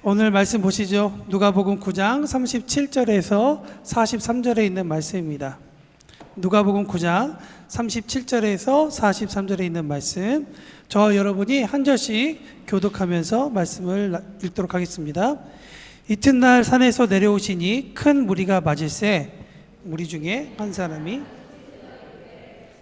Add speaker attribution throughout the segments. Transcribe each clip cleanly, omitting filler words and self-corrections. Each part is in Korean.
Speaker 1: 오늘 말씀 보시죠. 누가복음 9장 37절에서 43절에 있는 말씀입니다. 누가복음 9장 37절에서 43절에 있는 말씀, 저와 여러분이 한 절씩 교독하면서 말씀을 읽도록 하겠습니다. 이튿날 산에서 내려오시니 큰 무리가 맞을세 무리 중에 한 사람이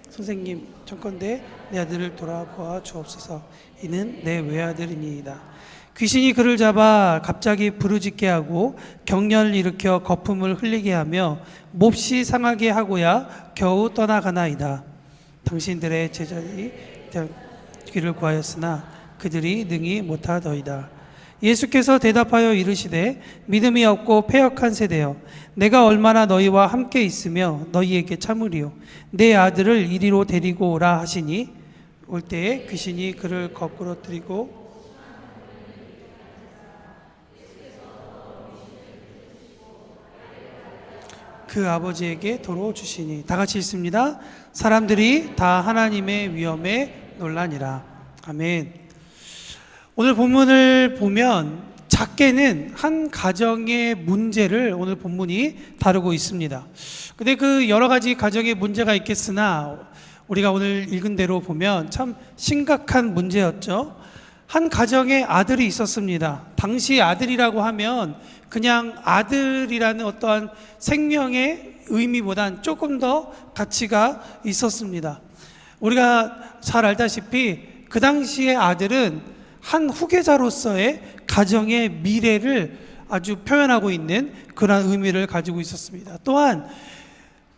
Speaker 1: 선생님 청컨대 내 아들을 돌아보아 주옵소서. 이는 내 외아들이니이다. 귀신이 그를 잡아 갑자기 부르짖게 하고 경련을 일으켜 거품을 흘리게 하며 몹시 상하게 하고야 겨우 떠나가나이다. 당신들의 제자들이 귀를 구하였으나 그들이 능히 못하더이다. 예수께서 대답하여 이르시되 믿음이 없고 패역한 세대여, 내가 얼마나 너희와 함께 있으며 너희에게 참으리요. 내 아들을 이리로 데리고 오라 하시니 올 때에 귀신이 그를 거꾸로 들이고 그 아버지에게 도로 주시니. 다 같이 읽습니다. 사람들이 다 하나님의 위엄에 놀라니라. 아멘. 오늘 본문을 보면 작게는 한 가정의 문제를 오늘 본문이 다루고 있습니다. 근데 그 여러 가지 가정의 문제가 있겠으나 우리가 오늘 읽은 대로 보면 참 심각한 문제였죠. 한 가정에 아들이 있었습니다. 당시 아들이라고 하면 그냥 아들이라는 어떠한 생명의 의미보단 조금 더 가치가 있었습니다. 우리가 잘 알다시피 그 당시의 아들은 한 후계자로서의 가정의 미래를 아주 표현하고 있는 그런 의미를 가지고 있었습니다. 또한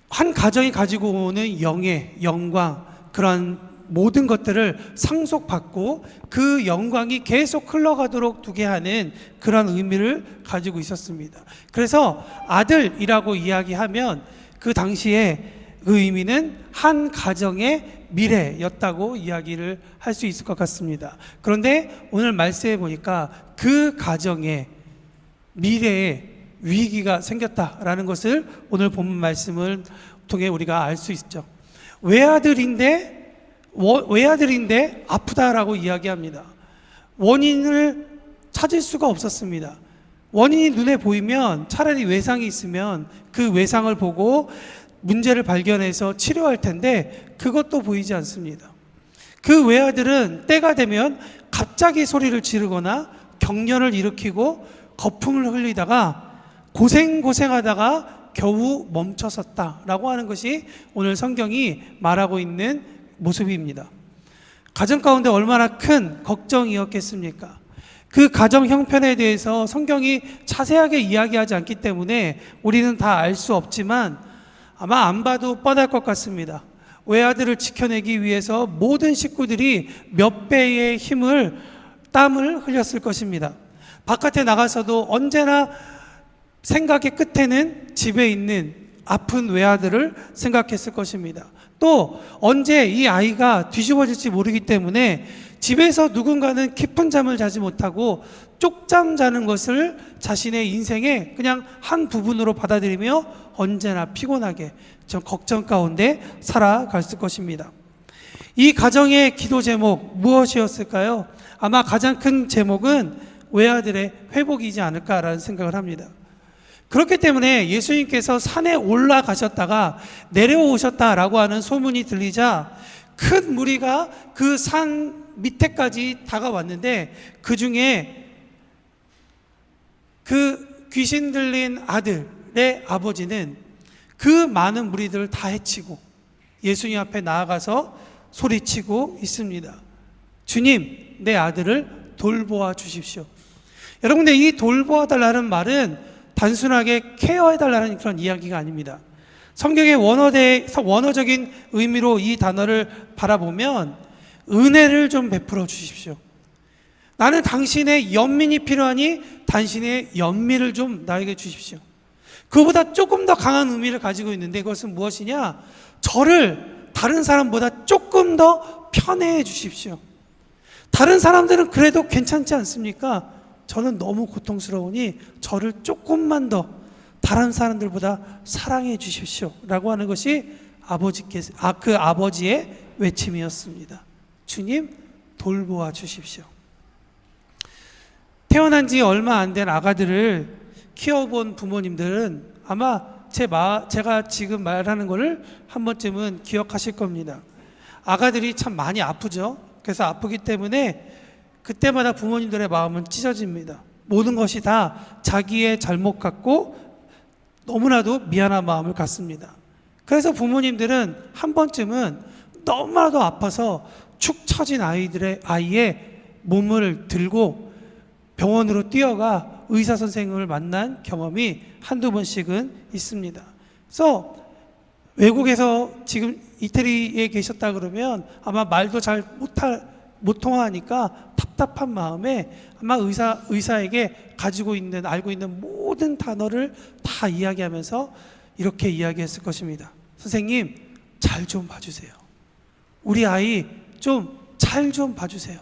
Speaker 1: 한 가정이 가지고 오는 영광, 그런 모든 것들을 상속받고 그 영광이 계속 흘러가도록 두게 하는 그런 의미를 가지고 있었습니다. 그래서 아들이라고 이야기하면 그 당시에 그 의미는 한 가정의 미래였다고 이야기를 할 수 있을 것 같습니다. 그런데 오늘 말씀해 보니까 그 가정의 미래에 위기가 생겼다라는 것을 오늘 본문 말씀을 통해 우리가 알 수 있죠. 외아들인데 아프다라고 이야기합니다. 원인을 찾을 수가 없었습니다. 원인이 눈에 보이면 차라리 외상이 있으면 그 외상을 보고 문제를 발견해서 치료할 텐데 그것도 보이지 않습니다. 그 외아들은 때가 되면 갑자기 소리를 지르거나 경련을 일으키고 거품을 흘리다가 고생하다가 겨우 멈춰섰다라고 하는 것이 오늘 성경이 말하고 있는 모습입니다. 가정 가운데 얼마나 큰 걱정이었겠습니까? 그 가정 형편에 대해서 성경이 자세하게 이야기하지 않기 때문에 우리는 다 알 수 없지만 아마 안 봐도 뻔할 것 같습니다. 외아들을 지켜내기 위해서 모든 식구들이 몇 배의 땀을 흘렸을 것입니다. 바깥에 나가서도 언제나 생각의 끝에는 집에 있는 아픈 외아들을 생각했을 것입니다. 또 언제 이 아이가 뒤집어질지 모르기 때문에 집에서 누군가는 깊은 잠을 자지 못하고 쪽잠 자는 것을 자신의 인생의 그냥 한 부분으로 받아들이며 언제나 피곤하게 좀 걱정 가운데 살아갔을 것입니다. 이 가정의 기도 제목 무엇이었을까요? 아마 가장 큰 제목은 외아들의 회복이지 않을까라는 생각을 합니다. 그렇기 때문에 예수님께서 산에 올라가셨다가 내려오셨다라고 하는 소문이 들리자 큰 무리가 그 산 밑에까지 다가왔는데 그 중에 그 귀신 들린 아들의 아버지는 그 많은 무리들을 다 해치고 예수님 앞에 나아가서 소리치고 있습니다. 주님, 내 아들을 돌보아 주십시오. 여러분들, 이 돌보아 달라는 말은 단순하게 케어해 달라는 그런 이야기가 아닙니다. 성경의 원어적인 의미로 이 단어를 바라보면 은혜를 좀 베풀어 주십시오. 나는 당신의 연민이 필요하니 당신의 연민을 좀 나에게 주십시오. 그보다 조금 더 강한 의미를 가지고 있는데 그것은 무엇이냐? 저를 다른 사람보다 조금 더 편애해 주십시오. 다른 사람들은 그래도 괜찮지 않습니까? 저는 너무 고통스러우니 저를 조금만 더 다른 사람들보다 사랑해 주십시오 라고 하는 것이 그 아버지의 외침이었습니다. 주님, 돌보아 주십시오. 태어난 지 얼마 안 된 아가들을 키워본 부모님들은 아마 제가 지금 말하는 거를 한 번쯤은 기억하실 겁니다. 아가들이 참 많이 아프죠. 그래서 아프기 때문에 그때마다 부모님들의 마음은 찢어집니다. 모든 것이 다 자기의 잘못 같고 너무나도 미안한 마음을 갖습니다. 그래서 부모님들은 한 번쯤은 너무나도 아파서 축 처진 아이의 몸을 들고 병원으로 뛰어가 의사 선생님을 만난 경험이 한두 번씩은 있습니다. 그래서 외국에서 지금 이태리에 계셨다 그러면 아마 말도 잘 못 통하니까 답답한 마음에 아마 의사에게 알고 있는 모든 단어를 다 이야기하면서 이렇게 이야기했을 것입니다. 선생님, 잘 좀 봐주세요. 우리 아이 좀 잘 좀 봐주세요.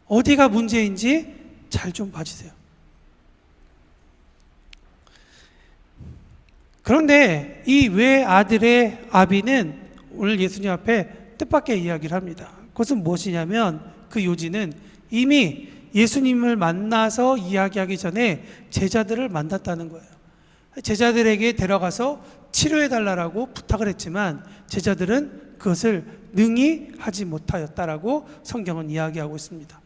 Speaker 1: 어디가 문제인지 잘 좀 봐주세요. 그런데 이 외아들의 아비는 오늘 예수님 앞에 뜻밖의 이야기를 합니다. 그것은 무엇이냐면 그 요지는 이미 예수님을 만나서 이야기하기 전에 제자들을 만났다는 거예요. 제자들에게 데려가서 치료해달라고 부탁을 했지만 제자들은 그것을 능히 하지 못하였다라고 성경은 이야기하고 있습니다.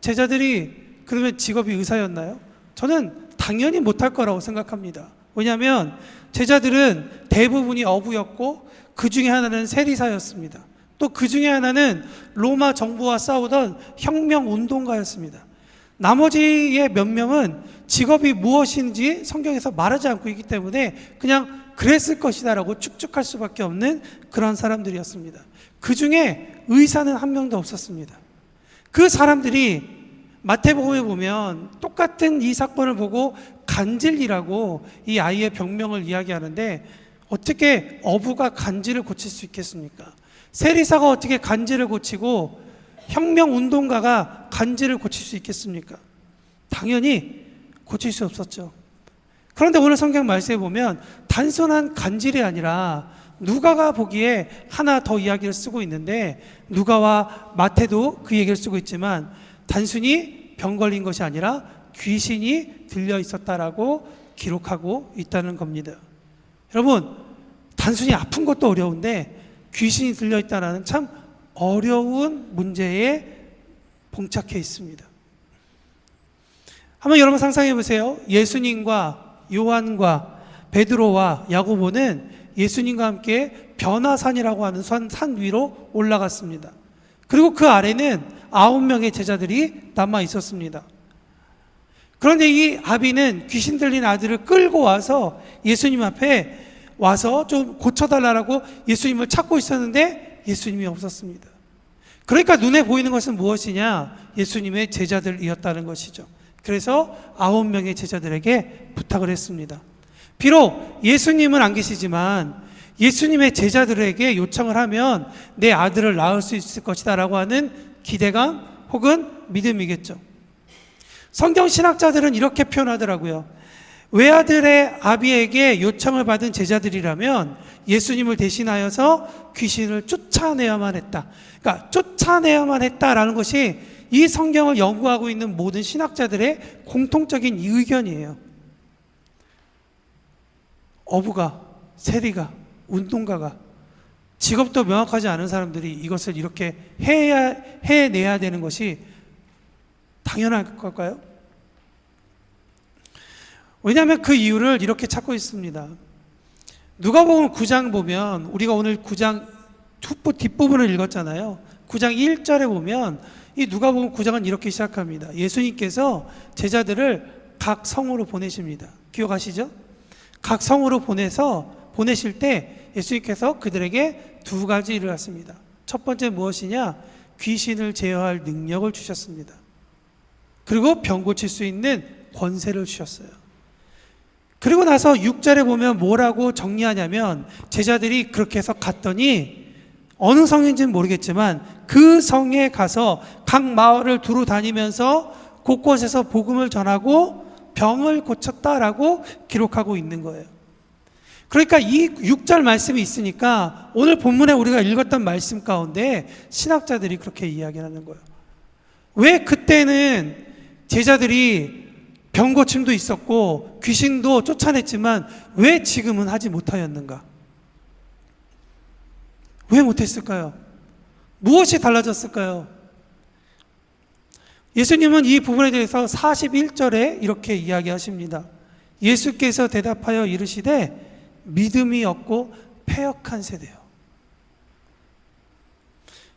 Speaker 1: 제자들이 그러면 직업이 의사였나요? 저는 당연히 못할 거라고 생각합니다. 왜냐하면 제자들은 대부분이 어부였고 그 중에 하나는 세리사였습니다. 또 그 중에 하나는 로마 정부와 싸우던 혁명운동가였습니다. 나머지의 몇 명은 직업이 무엇인지 성경에서 말하지 않고 있기 때문에 그냥 그랬을 것이다 라고 축축할 수밖에 없는 그런 사람들이었습니다. 그 중에 의사는 한 명도 없었습니다. 그 사람들이 마태복음에 보면 똑같은 이 사건을 보고 간질이라고 이 아이의 병명을 이야기하는데 어떻게 어부가 간질을 고칠 수 있겠습니까? 세리사가 어떻게 간질을 고치고 혁명운동가가 간질을 고칠 수 있겠습니까? 당연히 고칠 수 없었죠. 그런데 오늘 성경 말씀에 보면 단순한 간질이 아니라 누가가 보기에 하나 더 이야기를 쓰고 있는데 누가와 마태도 그 얘기를 쓰고 있지만 단순히 병 걸린 것이 아니라 귀신이 들려 있었다라고 기록하고 있다는 겁니다. 여러분, 단순히 아픈 것도 어려운데 귀신이 들려 있다는 참 어려운 문제에 봉착해 있습니다. 한번 여러분 상상해 보세요. 예수님과 요한과 베드로와 야고보는 예수님과 함께 변화산이라고 하는 산 위로 올라갔습니다. 그리고 그 아래는 9명의 제자들이 남아 있었습니다. 그런데 이 아비는 귀신 들린 아들을 끌고 와서 예수님 앞에 와서 좀 고쳐달라고 예수님을 찾고 있었는데 예수님이 없었습니다. 그러니까 눈에 보이는 것은 무엇이냐? 예수님의 제자들이었다는 것이죠. 그래서 9명의 제자들에게 부탁을 했습니다. 비록 예수님은 안 계시지만 예수님의 제자들에게 요청을 하면 내 아들을 낳을 수 있을 것이다 라고 하는 기대감 혹은 믿음이겠죠. 성경 신학자들은 이렇게 표현하더라고요. 외아들의 아비에게 요청을 받은 제자들이라면 예수님을 대신하여서 귀신을 쫓아내야만 했다. 그러니까 쫓아내야만 했다라는 것이 이 성경을 연구하고 있는 모든 신학자들의 공통적인 의견이에요. 어부가, 세리가, 운동가가 직업도 명확하지 않은 사람들이 이것을 이렇게 해내야 되는 것이 당연한 걸까요? 왜냐하면 그 이유를 이렇게 찾고 있습니다. 누가복음 9장 보면 우리가 오늘 9장 뒷부분을 읽었잖아요. 9장 1절에 보면 이 누가복음 9장은 이렇게 시작합니다. 예수님께서 제자들을 각 성으로 보내십니다. 기억하시죠? 각 성으로 보내실 때 예수님께서 그들에게 두 가지 일을 하십니다. 첫 번째 무엇이냐? 귀신을 제어할 능력을 주셨습니다. 그리고 병 고칠 수 있는 권세를 주셨어요. 그리고 나서 6절에 보면 뭐라고 정리하냐면 제자들이 그렇게 해서 갔더니 어느 성인지는 모르겠지만 그 성에 가서 각 마을을 두루 다니면서 곳곳에서 복음을 전하고 병을 고쳤다라고 기록하고 있는 거예요. 그러니까 이 6절 말씀이 있으니까 오늘 본문에 우리가 읽었던 말씀 가운데 신학자들이 그렇게 이야기하는 거예요. 왜 그때는 제자들이 병 고침도 있었고 귀신도 쫓아냈지만 왜 지금은 하지 못하였는가? 왜 못했을까요? 무엇이 달라졌을까요? 예수님은 이 부분에 대해서 41절에 이렇게 이야기하십니다. 예수께서 대답하여 이르시되 믿음이 없고 패역한 세대요.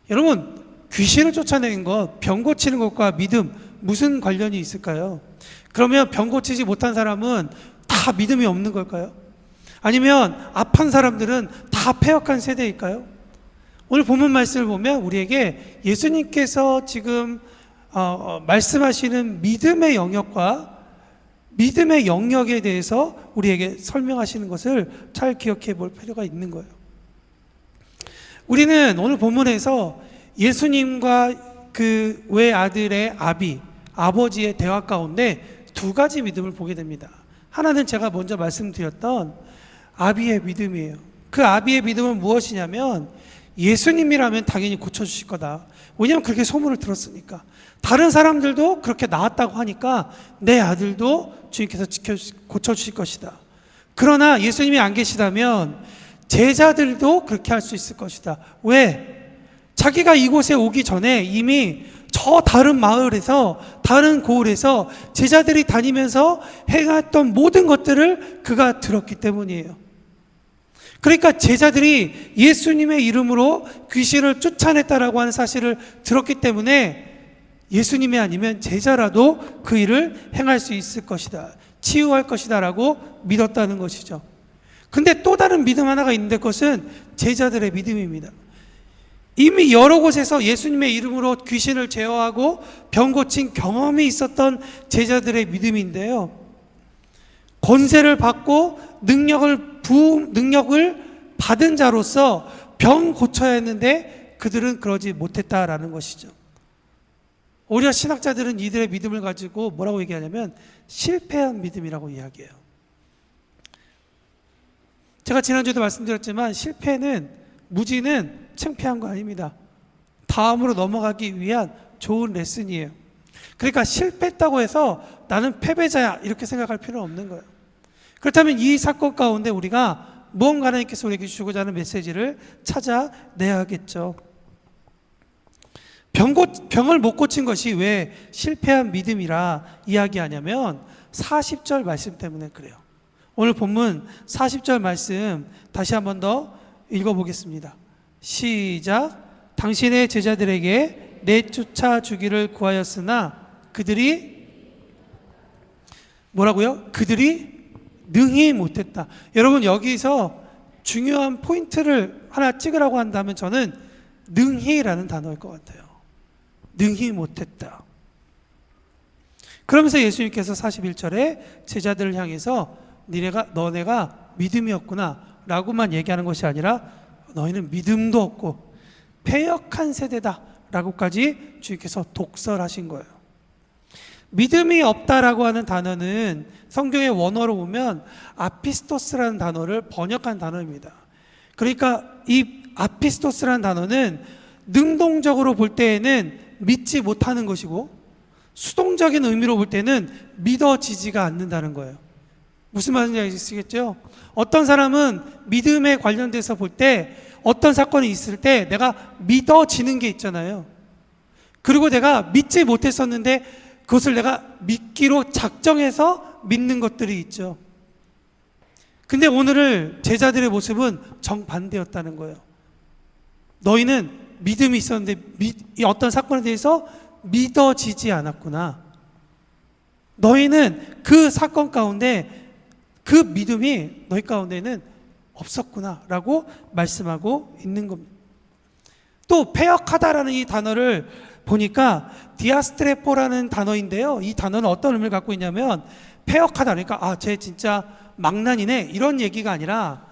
Speaker 1: 여러분, 귀신을 쫓아내는 것, 병 고치는 것과 믿음 무슨 관련이 있을까요? 그러면 병 고치지 못한 사람은 다 믿음이 없는 걸까요? 아니면 아픈 사람들은 다 패역한 세대일까요? 오늘 본문 말씀을 보면 우리에게 예수님께서 지금 말씀하시는 믿음의 영역과 믿음의 영역에 대해서 우리에게 설명하시는 것을 잘 기억해 볼 필요가 있는 거예요. 우리는 오늘 본문에서 예수님과 그 외아들의 아버지의 대화 가운데 두 가지 믿음을 보게 됩니다. 하나는 제가 먼저 말씀드렸던 아비의 믿음이에요. 그 아비의 믿음은 무엇이냐면 예수님이라면 당연히 고쳐주실 거다. 왜냐하면 그렇게 소문을 들었으니까. 다른 사람들도 그렇게 나왔다고 하니까 내 아들도 주님께서 고쳐주실 것이다. 그러나 예수님이 안 계시다면 제자들도 그렇게 할 수 있을 것이다. 왜? 자기가 이곳에 오기 전에 이미 저 다른 마을에서, 다른 고을에서 제자들이 다니면서 행했던 모든 것들을 그가 들었기 때문이에요. 그러니까 제자들이 예수님의 이름으로 귀신을 쫓아냈다라고 하는 사실을 들었기 때문에 예수님이 아니면 제자라도 그 일을 행할 수 있을 것이다, 치유할 것이다 라고 믿었다는 것이죠. 근데 또 다른 믿음 하나가 있는데 그것은 제자들의 믿음입니다. 이미 여러 곳에서 예수님의 이름으로 귀신을 제어하고 병 고친 경험이 있었던 제자들의 믿음인데요, 권세를 받고 능력을 받은 자로서 병 고쳐야 했는데 그들은 그러지 못했다라는 것이죠. 오히려 신학자들은 이들의 믿음을 가지고 뭐라고 얘기하냐면 실패한 믿음이라고 이야기해요. 제가 지난주에도 말씀드렸지만 무지는 창피한 거 아닙니다. 다음으로 넘어가기 위한 좋은 레슨이에요. 그러니까 실패했다고 해서 나는 패배자야 이렇게 생각할 필요는 없는 거예요. 그렇다면 이 사건 가운데 우리가 무언가 하나님께서 우리에게 주고자 하는 메시지를 찾아내야겠죠. 병을 못 고친 것이 왜 실패한 믿음이라 이야기하냐면 40절 말씀 때문에 그래요. 오늘 본문 40절 말씀 다시 한 번 더 읽어보겠습니다. 시작. 당신의 제자들에게 내쫓아 주기를 구하였으나 그들이 뭐라고요? 그들이 능히 못했다. 여러분, 여기서 중요한 포인트를 하나 찍으라고 한다면 저는 능히라는 단어일 것 같아요. 능히 못했다. 그러면서 예수님께서 41절에 제자들을 향해서 너네가 믿음이 없구나 라고만 얘기하는 것이 아니라 너희는 믿음도 없고 패역한 세대다 라고까지 주님께서 독설하신 거예요. 믿음이 없다라고 하는 단어는 성경의 원어로 보면 아피스토스라는 단어를 번역한 단어입니다. 그러니까 이 아피스토스라는 단어는 능동적으로 볼 때에는 믿지 못하는 것이고 수동적인 의미로 볼 때는 믿어지지가 않는다는 거예요. 무슨 말인지 아시겠죠? 어떤 사람은 믿음에 관련돼서 볼 때 어떤 사건이 있을 때 내가 믿어지는 게 있잖아요. 그리고 내가 믿지 못했었는데 그것을 내가 믿기로 작정해서 믿는 것들이 있죠. 근데 오늘 제자들의 모습은 정반대였다는 거예요. 너희는 믿음이 있었는데 어떤 사건에 대해서 믿어지지 않았구나. 너희는 그 사건 가운데 그 믿음이 너희 가운데는 없었구나 라고 말씀하고 있는 겁니다. 또 패역하다라는 이 단어를 보니까 디아스트레포라는 단어인데요, 이 단어는 어떤 의미를 갖고 있냐면 패역하다, 그러니까 쟤 진짜 망난이네 이런 얘기가 아니라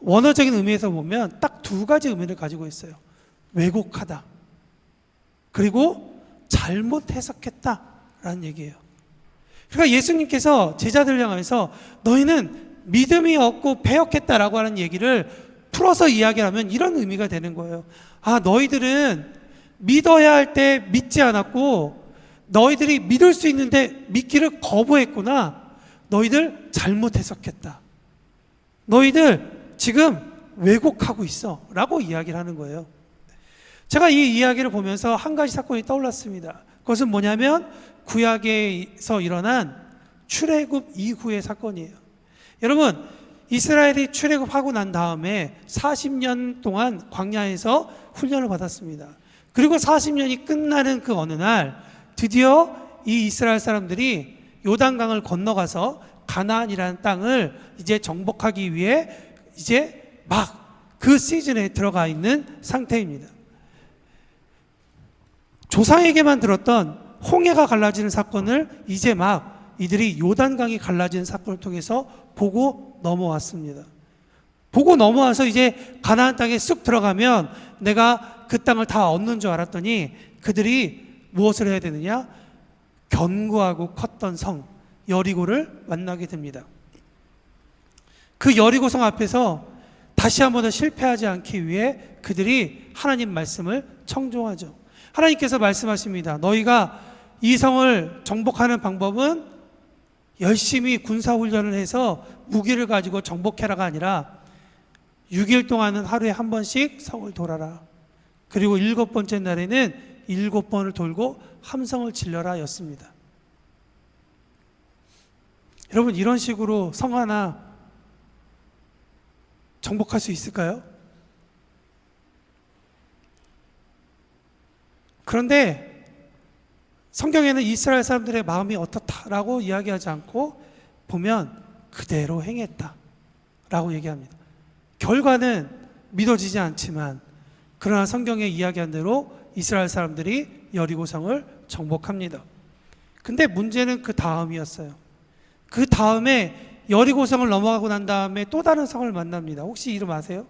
Speaker 1: 원어적인 의미에서 보면 딱 두 가지 의미를 가지고 있어요. 왜곡하다, 그리고 잘못 해석했다라는 얘기예요. 그러니까 예수님께서 제자들을 향해서 너희는 믿음이 없고 패역했다라고 하는 얘기를 풀어서 이야기하면 이런 의미가 되는 거예요. 너희들은 믿어야 할 때 믿지 않았고 너희들이 믿을 수 있는데 믿기를 거부했구나. 너희들 잘못 해석했다. 너희들 지금 왜곡하고 있어 라고 이야기를 하는 거예요. 제가 이 이야기를 보면서 한 가지 사건이 떠올랐습니다. 그것은 뭐냐면 구약에서 일어난 출애굽 이후의 사건이에요. 여러분, 이스라엘이 출애굽하고 난 다음에 40년 동안 광야에서 훈련을 받았습니다. 그리고 40년이 끝나는 그 어느 날 드디어 이 이스라엘 사람들이 요단강을 건너가서 가나안이라는 땅을 이제 정복하기 위해 이제 막 그 시즌에 들어가 있는 상태입니다. 조상에게만 들었던 홍해가 갈라지는 사건을 이제 막 이들이 요단강이 갈라지는 사건을 통해서 보고 넘어왔습니다. 보고 넘어와서 이제 가나안 땅에 쑥 들어가면 내가 그 땅을 다 얻는 줄 알았더니 그들이 무엇을 해야 되느냐? 견고하고 컸던 성 여리고를 만나게 됩니다. 그 여리고성 앞에서 다시 한 번 더 실패하지 않기 위해 그들이 하나님 말씀을 청종하죠. 하나님께서 말씀하십니다. 너희가 이 성을 정복하는 방법은 열심히 군사훈련을 해서 무기를 가지고 정복해라가 아니라 6일 동안은 하루에 한 번씩 성을 돌아라. 그리고 7번째 날에는 7번을 돌고 함성을 질러라 였습니다. 여러분, 이런 식으로 성 하나 정복할 수 있을까요? 그런데 성경에는 이스라엘 사람들의 마음이 어떻다라고 이야기하지 않고 보면 그대로 행했다라고 얘기합니다. 결과는 믿어지지 않지만 그러나 성경에 이야기한 대로 이스라엘 사람들이 여리고성을 정복합니다. 근데 문제는 그 다음이었어요. 그 다음에 여리고성을 넘어가고 난 다음에 또 다른 성을 만납니다. 혹시 이름 아세요?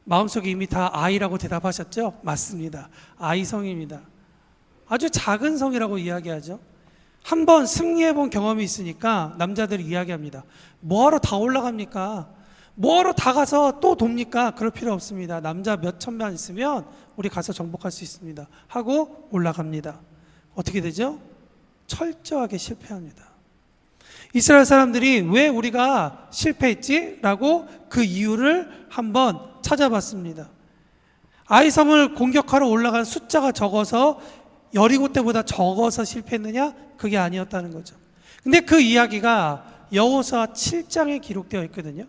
Speaker 1: 마음속에 이미 다 아이라고 대답하셨죠? 맞습니다. 아이성입니다. 아주 작은 성이라고 이야기하죠. 한번 승리해본 경험이 있으니까 남자들이 이야기합니다. 뭐하러 다 올라갑니까? 뭐하러 다 가서 또 돕니까? 그럴 필요 없습니다. 남자 몇 천만 있으면 우리 가서 정복할 수 있습니다. 하고 올라갑니다. 어떻게 되죠? 철저하게 실패합니다. 이스라엘 사람들이 왜 우리가 실패했지? 라고 그 이유를 한번 찾아봤습니다. 아이성을 공격하러 올라간 숫자가 적어서 여리고 때보다 적어서 실패했느냐? 그게 아니었다는 거죠. 근데 그 이야기가 여호수아 7장에 기록되어 있거든요.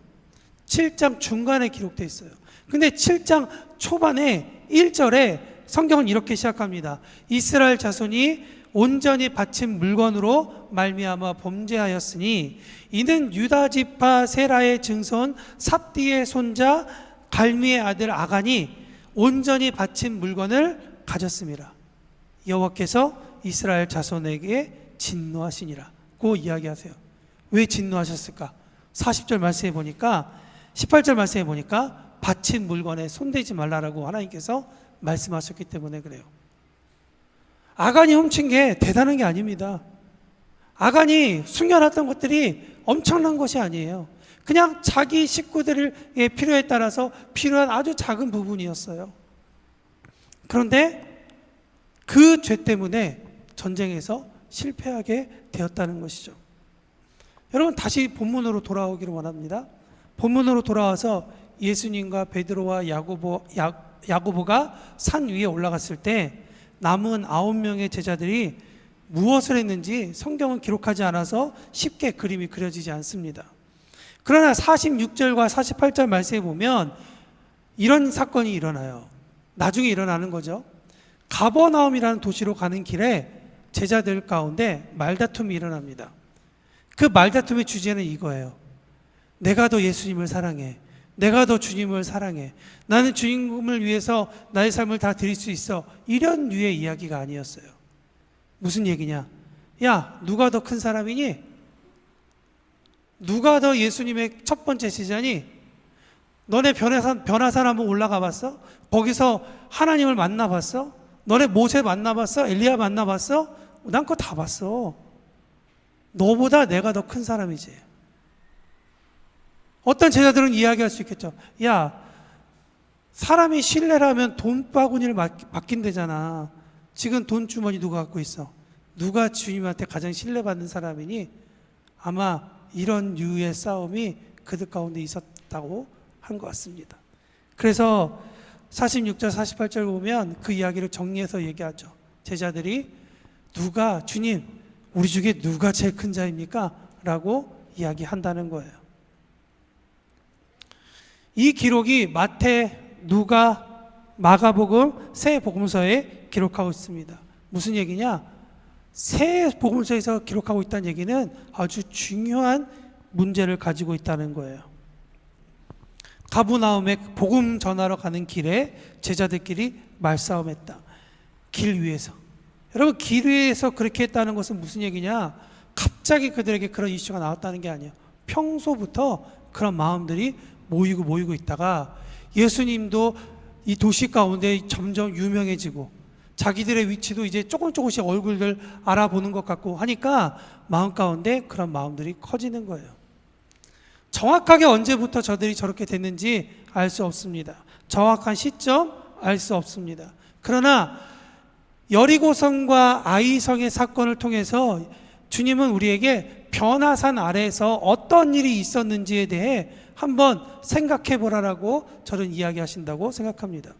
Speaker 1: 7장 중간에 기록되어 있어요. 근데 7장 초반에 1절에 성경은 이렇게 시작합니다. 이스라엘 자손이 온전히 바친 물건으로 말미암아 범죄하였으니 이는 유다 지파 세라의 증손 삽디의 손자 갈미의 아들 아간이 온전히 바친 물건을 가졌습니다. 여호와께서 이스라엘 자손에게 진노하시니라 고 이야기하세요. 왜 진노하셨을까? 40절 말씀해 보니까 18절 말씀해 보니까 바친 물건에 손대지 말라라고 하나님께서 말씀하셨기 때문에 그래요. 아간이 훔친 게 대단한 게 아닙니다. 아간이 숨겨놨던 것들이 엄청난 것이 아니에요. 그냥 자기 식구들의 필요에 따라서 필요한 아주 작은 부분이었어요. 그런데 그 죄 때문에 전쟁에서 실패하게 되었다는 것이죠. 여러분, 다시 본문으로 돌아오기를 원합니다. 본문으로 돌아와서 예수님과 베드로와 야고보가 산 위에 올라갔을 때 남은 9명의 제자들이 무엇을 했는지 성경은 기록하지 않아서 쉽게 그림이 그려지지 않습니다. 그러나 46절과 48절 말씀에 보면 이런 사건이 일어나요. 나중에 일어나는 거죠. 가버나움이라는 도시로 가는 길에 제자들 가운데 말다툼이 일어납니다. 그 말다툼의 주제는 이거예요. 내가 더 예수님을 사랑해. 내가 더 주님을 사랑해. 나는 주님을 위해서 나의 삶을 다 드릴 수 있어. 이런 류의 이야기가 아니었어요. 무슨 얘기냐? 야, 누가 더 큰 사람이니? 누가 더 예수님의 첫 번째 제자니? 너네 변화산 한번 올라가 봤어? 거기서 하나님을 만나봤어? 너네 모세 만나봤어? 엘리야 만나봤어? 난 그거 다 봤어. 너보다 내가 더 큰 사람이지. 어떤 제자들은 이야기할 수 있겠죠. 야, 사람이 신뢰를 하면 돈바구니를 맡긴대잖아. 지금 돈 주머니 누가 갖고 있어? 누가 주님한테 가장 신뢰받는 사람이니? 아마 이런 류의 싸움이 그들 가운데 있었다고 한 것 같습니다. 그래서 46절 48절 보면 그 이야기를 정리해서 얘기하죠. 제자들이 주님 우리 중에 누가 제일 큰 자입니까? 라고 이야기한다는 거예요. 이 기록이 마태, 누가, 마가복음, 세 복음서에 기록하고 있습니다. 무슨 얘기냐? 세 복음서에서 기록하고 있다는 얘기는 아주 중요한 문제를 가지고 있다는 거예요. 가브나움에 복음 전하러 가는 길에 제자들끼리 말싸움했다. 길 위에서. 여러분, 길 위에서 그렇게 했다는 것은 무슨 얘기냐? 갑자기 그들에게 그런 이슈가 나왔다는 게 아니에요. 평소부터 그런 마음들이 모이고 있다가 예수님도 이 도시 가운데 점점 유명해지고 자기들의 위치도 이제 조금씩 얼굴들 알아보는 것 같고 하니까 마음 가운데 그런 마음들이 커지는 거예요. 정확하게 언제부터 저들이 저렇게 됐는지 알 수 없습니다. 정확한 시점 알 수 없습니다. 그러나 여리고성과 아이성의 사건을 통해서 주님은 우리에게 변화산 아래에서 어떤 일이 있었는지에 대해 한번 생각해 보라라고 저는 이야기하신다고 생각합니다.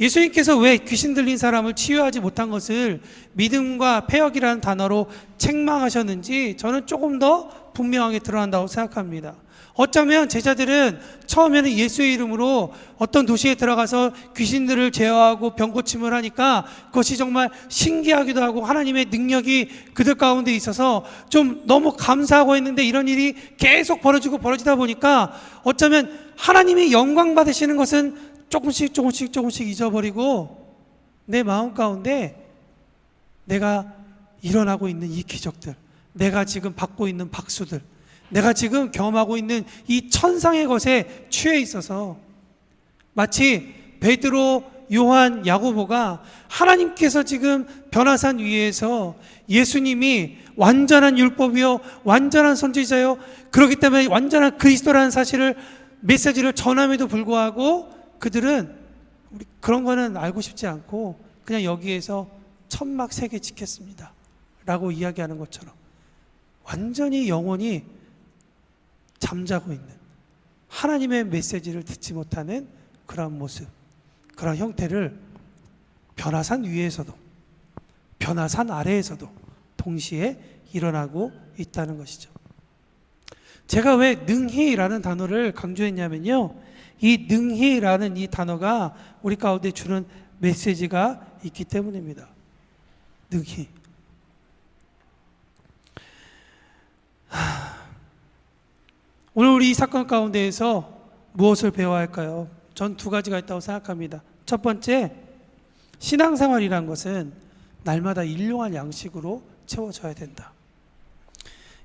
Speaker 1: 예수님께서 왜 귀신 들린 사람을 치유하지 못한 것을 믿음과 패역이라는 단어로 책망하셨는지 저는 조금 더 분명하게 드러난다고 생각합니다. 어쩌면 제자들은 처음에는 예수의 이름으로 어떤 도시에 들어가서 귀신들을 제어하고 병 고침을 하니까 그것이 정말 신기하기도 하고 하나님의 능력이 그들 가운데 있어서 좀 너무 감사하고 했는데 이런 일이 계속 벌어지다 보니까 어쩌면 하나님이 영광 받으시는 것은 조금씩 잊어버리고 내 마음 가운데 내가 일어나고 있는 이 기적들, 내가 지금 받고 있는 박수들, 내가 지금 경험하고 있는 이 천상의 것에 취해 있어서 마치 베드로, 요한, 야고보가 하나님께서 지금 변화산 위에서 예수님이 완전한 율법이요 완전한 선지자요 그렇기 때문에 완전한 그리스도라는 사실을 메시지를 전함에도 불구하고 그들은 그런 거는 알고 싶지 않고 그냥 여기에서 천막 3개 지켰습니다 라고 이야기하는 것처럼 완전히 영혼이 잠자고 있는 하나님의 메시지를 듣지 못하는 그런 모습, 그런 형태를 변화산 위에서도 변화산 아래에서도 동시에 일어나고 있다는 것이죠. 제가 왜 능히라는 단어를 강조했냐면요, 이 능히라는 이 단어가 우리 가운데 주는 메시지가 있기 때문입니다. 능히. 오늘 우리 이 사건 가운데에서 무엇을 배워야 할까요? 전 2가지가 있다고 생각합니다. 첫 번째, 신앙생활이란 것은 날마다 일용할 양식으로 채워져야 된다.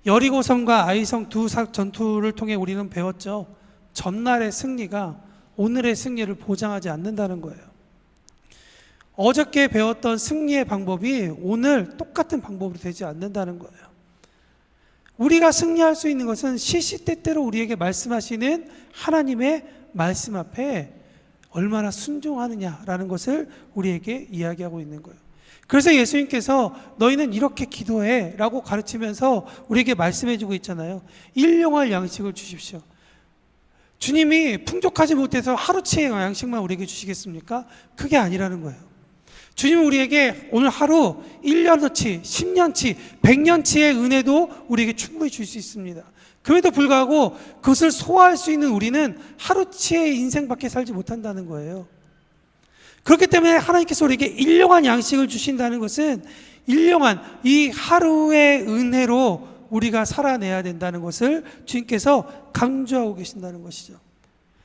Speaker 1: 여리고성과 아이성 두 전투를 통해 우리는 배웠죠. 전날의 승리가 오늘의 승리를 보장하지 않는다는 거예요. 어저께 배웠던 승리의 방법이 오늘 똑같은 방법으로 되지 않는다는 거예요. 우리가 승리할 수 있는 것은 시시때때로 우리에게 말씀하시는 하나님의 말씀 앞에 얼마나 순종하느냐라는 것을 우리에게 이야기하고 있는 거예요. 그래서 예수님께서 너희는 이렇게 기도해 라고 가르치면서 우리에게 말씀해 주고 있잖아요. 일용할 양식을 주십시오. 주님이 풍족하지 못해서 하루치의 양식만 우리에게 주시겠습니까? 그게 아니라는 거예요. 주님은 우리에게 오늘 하루 1년어치, 10년치, 100년치의 은혜도 우리에게 충분히 줄 수 있습니다. 그럼에도 불구하고 그것을 소화할 수 있는 우리는 하루치의 인생밖에 살지 못한다는 거예요. 그렇기 때문에 하나님께서 우리에게 일용한 양식을 주신다는 것은 일용한 이 하루의 은혜로 우리가 살아내야 된다는 것을 주님께서 강조하고 계신다는 것이죠.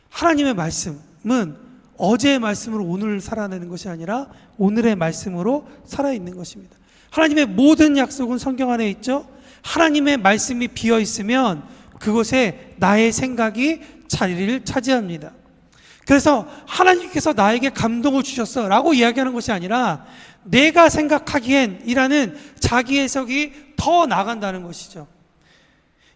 Speaker 1: 하나님의 말씀은 어제의 말씀으로 오늘을 살아내는 것이 아니라 오늘의 말씀으로 살아있는 것입니다. 하나님의 모든 약속은 성경 안에 있죠. 하나님의 말씀이 비어있으면 그곳에 나의 생각이 자리를 차지합니다. 그래서 하나님께서 나에게 감동을 주셨어 라고 이야기하는 것이 아니라 내가 생각하기엔 이라는 자기 해석이 더 나간다는 것이죠.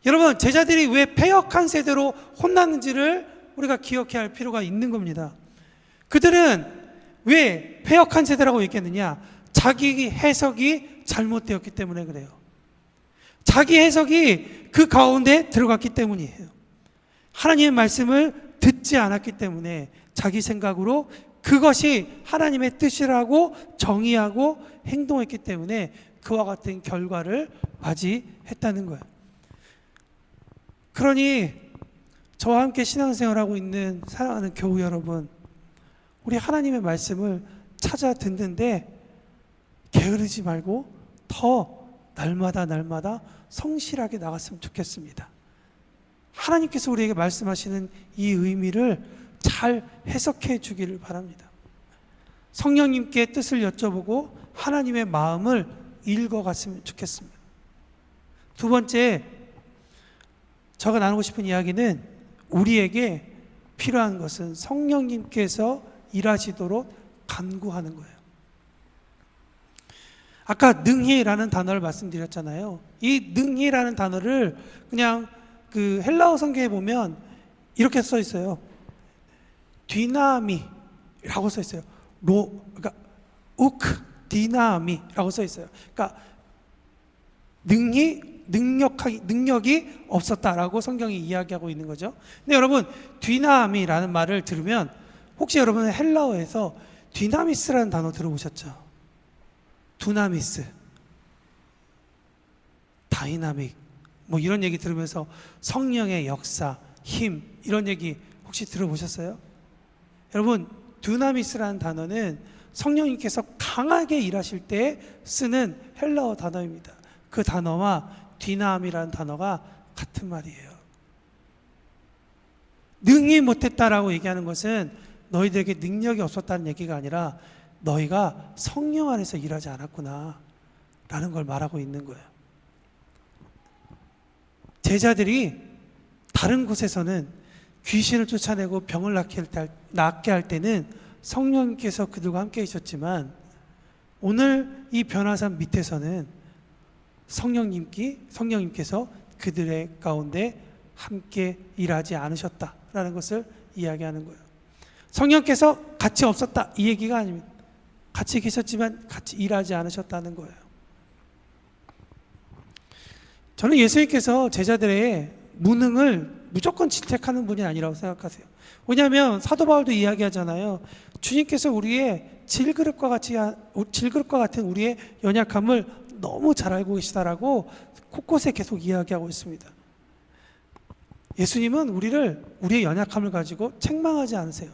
Speaker 1: 여러분, 제자들이 왜 패역한 세대로 혼났는지를 우리가 기억해야 할 필요가 있는 겁니다. 그들은 왜 패역한 세대라고 얘기했느냐? 자기 해석이 잘못되었기 때문에 그래요. 자기 해석이 그 가운데 들어갔기 때문이에요. 하나님의 말씀을 듣지 않았기 때문에 자기 생각으로 그것이 하나님의 뜻이라고 정의하고 행동했기 때문에 그와 같은 결과를 맞이했다는 거예요. 그러니 저와 함께 신앙생활하고 있는 사랑하는 교우 여러분, 우리 하나님의 말씀을 찾아 듣는데 게으르지 말고 더 날마다 성실하게 나갔으면 좋겠습니다. 하나님께서 우리에게 말씀하시는 이 의미를 잘 해석해 주기를 바랍니다. 성령님께 뜻을 여쭤보고 하나님의 마음을 읽어갔으면 좋겠습니다. 두 번째, 제가 나누고 싶은 이야기는 우리에게 필요한 것은 성령님께서 일하시도록 간구하는 거예요. 아까 능히라는 단어를 말씀드렸잖아요. 이 능히라는 단어를 그냥 그 헬라어 성경에 보면 이렇게 써 있어요. 디나미라고 써 있어요. 그러니까 우크 디나미라고 써 있어요. 그러니까 능력이 없었다라고 성경이 이야기하고 있는 거죠. 근데 여러분, 디나미라는 말을 들으면 혹시 여러분은 헬라어에서 디나미스라는 단어 들어보셨죠? 두나미스, 다이나믹, 뭐 이런 얘기 들으면서 성령의 역사, 힘, 이런 얘기 혹시 들어보셨어요? 여러분, 두나미스라는 단어는 성령님께서 강하게 일하실 때 쓰는 헬라어 단어입니다. 그 단어와 디나미라는 단어가 같은 말이에요. 능히 못했다라고 얘기하는 것은 너희들에게 능력이 없었다는 얘기가 아니라 너희가 성령 안에서 일하지 않았구나 라는 걸 말하고 있는 거예요. 제자들이 다른 곳에서는 귀신을 쫓아내고 병을 낫게 할 때는 성령님께서 그들과 함께 있었지만 오늘 이 변화산 밑에서는 성령님께서 그들의 가운데 함께 일하지 않으셨다라는 것을 이야기하는 거예요. 성령께서 같이 없었다 이 얘기가 아닙니다. 같이 계셨지만 같이 일하지 않으셨다는 거예요. 저는 예수님께서 제자들의 무능을 무조건 질책하는 분이 아니라고 생각하세요. 왜냐하면 사도 바울도 이야기하잖아요. 주님께서 우리의 질그릇과 같은 우리의 연약함을 너무 잘 알고 계시다라고 곳곳에 계속 이야기하고 있습니다. 예수님은 우리의 연약함을 가지고 책망하지 않으세요.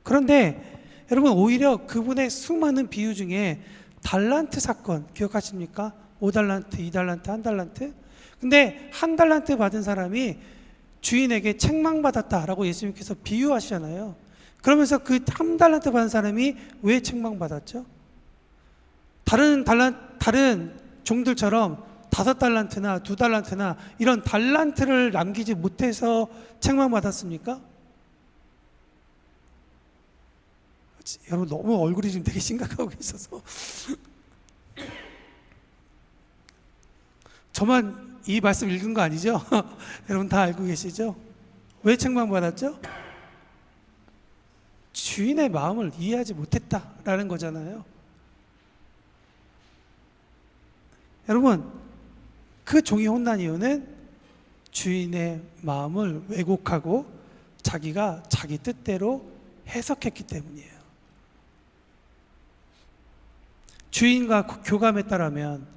Speaker 1: 그런데 여러분, 오히려 그분의 수많은 비유 중에 달란트 사건 기억하십니까? 5달란트, 2달란트, 1달란트. 근데 1달란트 받은 사람이 주인에게 책망받았다라고 예수님께서 비유하시잖아요. 그러면서 그 1달란트 받은 사람이 왜 책망받았죠? 다른 종들처럼 5달란트나 2달란트나 이런 달란트를 남기지 못해서 책망받았습니까? 여러분, 너무 얼굴이 지금 되게 심각하고 계셔서 저만 이 말씀 읽은 거 아니죠? 여러분 다 알고 계시죠? 왜 책망받았죠? 주인의 마음을 이해하지 못했다라는 거잖아요. 여러분, 그 종이 혼난 이유는 주인의 마음을 왜곡하고 자기가 자기 뜻대로 해석했기 때문이에요. 주인과 교감했다라면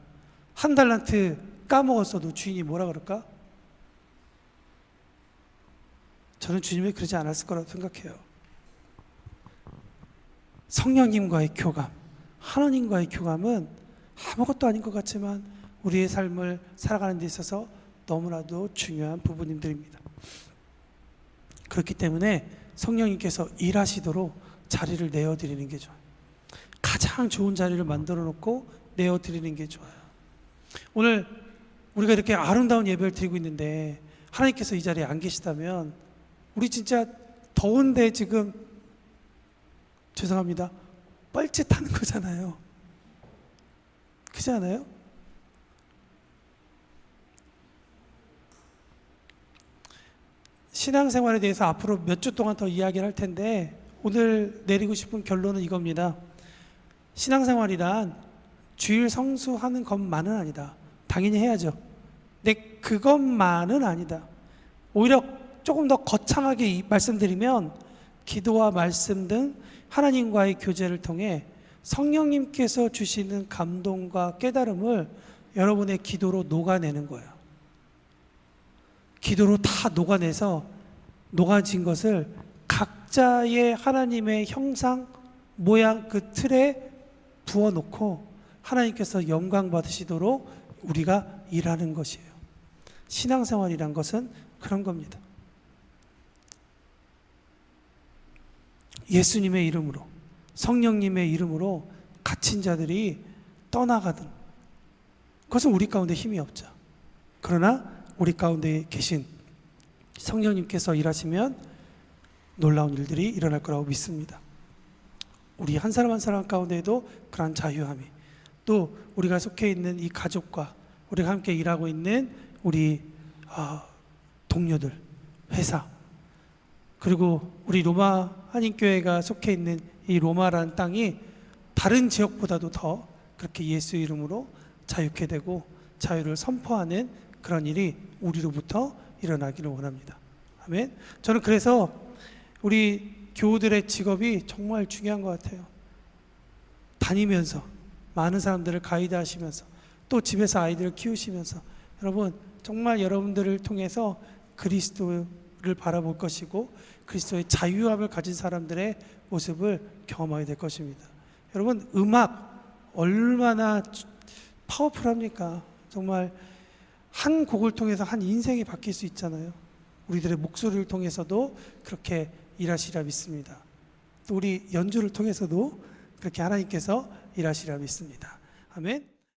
Speaker 1: 1달란트 까먹었어도 주인이 뭐라 그럴까? 저는 주님이 그러지 않았을 거라고 생각해요. 성령님과의 교감, 하나님과의 교감은 아무것도 아닌 것 같지만 우리의 삶을 살아가는 데 있어서 너무나도 중요한 부분들입니다. 그렇기 때문에 성령님께서 일하시도록 자리를 내어드리는 게 좋아요. 가장 좋은 자리를 만들어 놓고 내어드리는 게 좋아요. 오늘 우리가 이렇게 아름다운 예배를 드리고 있는데 하나님께서 이 자리에 안 계시다면 우리 진짜 더운데 지금 죄송합니다, 뻘짓하는 거잖아요. 그렇지 않아요? 신앙생활에 대해서 앞으로 몇 주 동안 더 이야기를 할 텐데 오늘 내리고 싶은 결론은 이겁니다. 신앙생활이란 주일 성수하는 것만은 아니다. 당연히 해야죠. 근데 그것만은 아니다. 오히려 조금 더 거창하게 말씀드리면 기도와 말씀 등 하나님과의 교제를 통해 성령님께서 주시는 감동과 깨달음을 여러분의 기도로 녹아내는 거예요. 기도로 다 녹아내서 녹아진 것을 각자의 하나님의 형상, 모양 그 틀에 부어놓고 하나님께서 영광 받으시도록 우리가 일하는 것이에요. 신앙생활이란 것은 그런 겁니다. 예수님의 이름으로, 성령님의 이름으로 갇힌 자들이 떠나가든 그것은 우리 가운데 힘이 없죠. 그러나 우리 가운데 계신 성령님께서 일하시면 놀라운 일들이 일어날 거라고 믿습니다. 우리 한 사람 한 사람 가운데에도 그러한 자유함이, 또 우리가 속해 있는 이 가족과 우리가 함께 일하고 있는 우리 동료들, 회사, 그리고 우리 로마 한인교회가 속해 있는 이 로마라는 땅이 다른 지역보다도 더 그렇게 예수 이름으로 자유케 되고 자유를 선포하는 그런 일이 우리로부터 일어나기를 원합니다. 아멘. 저는 그래서 우리 교우들의 직업이 정말 중요한 것 같아요. 다니면서 많은 사람들을 가이드 하시면서 또 집에서 아이들을 키우시면서 여러분 정말 여러분들을 통해서 그리스도를 바라볼 것이고 그리스도의 자유함을 가진 사람들의 모습을 경험하게 될 것입니다. 여러분 음악 얼마나 파워풀합니까? 정말 한 곡을 통해서 한 인생이 바뀔 수 있잖아요. 우리들의 목소리를 통해서도 그렇게 일하시리라 믿습니다. 또 우리 연주를 통해서도 그렇게 하나님께서 일하시리라 믿습니다. 아멘.